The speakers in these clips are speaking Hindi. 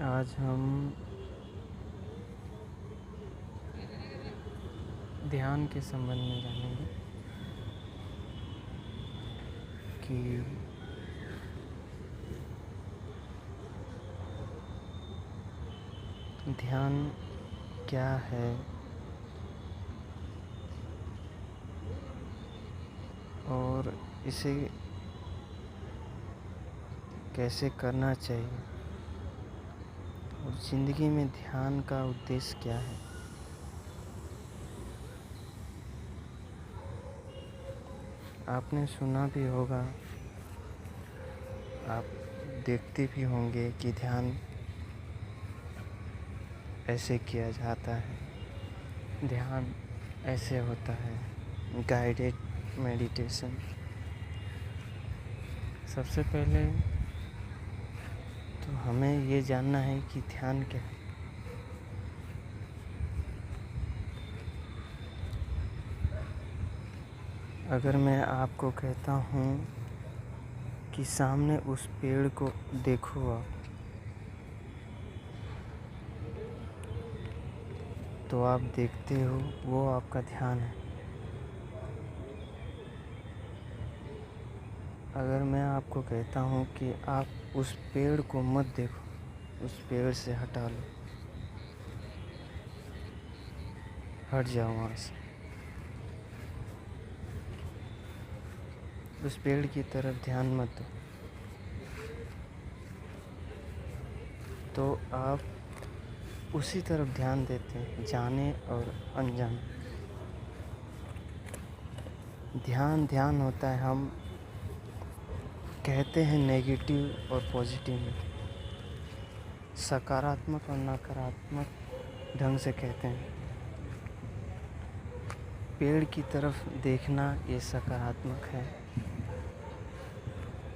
आज हम ध्यान के संबंध में जानेंगे कि ध्यान क्या है और इसे कैसे करना चाहिए और ज़िंदगी में ध्यान का उद्देश्य क्या है। आपने सुना भी होगा, आप देखते भी होंगे कि ध्यान ऐसे किया जाता है, ध्यान ऐसे होता है, गाइडेड मेडिटेशन। सबसे पहले तो हमें ये जानना है कि ध्यान क्या है। अगर मैं आपको कहता हूँ कि सामने उस पेड़ को देखो आप, तो आप देखते हो, वो आपका ध्यान है। अगर मैं आपको कहता हूँ कि आप उस पेड़ को मत देखो, उस पेड़ से हटा लो, हट जाओ वहाँ से, उस पेड़ की तरफ ध्यान मत दो, तो आप उसी तरफ ध्यान देते हैं, जाने और अनजाने। ध्यान होता है, हम कहते हैं नेगेटिव और पॉजिटिव में, सकारात्मक और नकारात्मक ढंग से कहते हैं। पेड़ की तरफ देखना ये सकारात्मक है,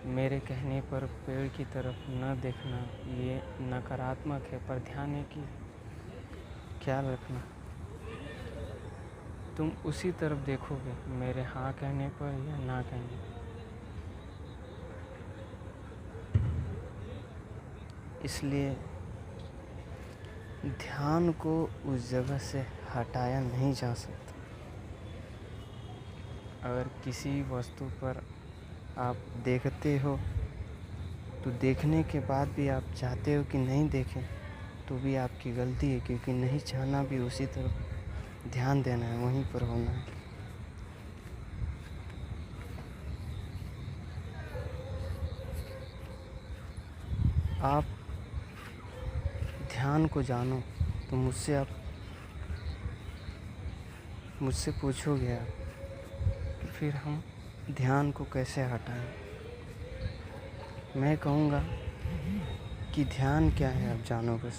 मेरे कहने पर पेड़ की तरफ न देखना ये नकारात्मक है। पर ध्यान है कि ख्याल रखना, तुम उसी तरफ देखोगे मेरे हाँ कहने पर या ना कहने पर। इसलिए ध्यान को उस जगह से हटाया नहीं जा सकता। अगर किसी वस्तु पर आप देखते हो तो देखने के बाद भी आप चाहते हो कि नहीं देखें, तो भी आपकी गलती है, क्योंकि नहीं चाहना भी उसी तरफ ध्यान देना है, वहीं पर होना है। आप ध्यान को जानो तो मुझसे पूछोगे आप, फिर हम ध्यान को कैसे हटाएं। मैं कहूँगा कि ध्यान क्या है आप जानो बस।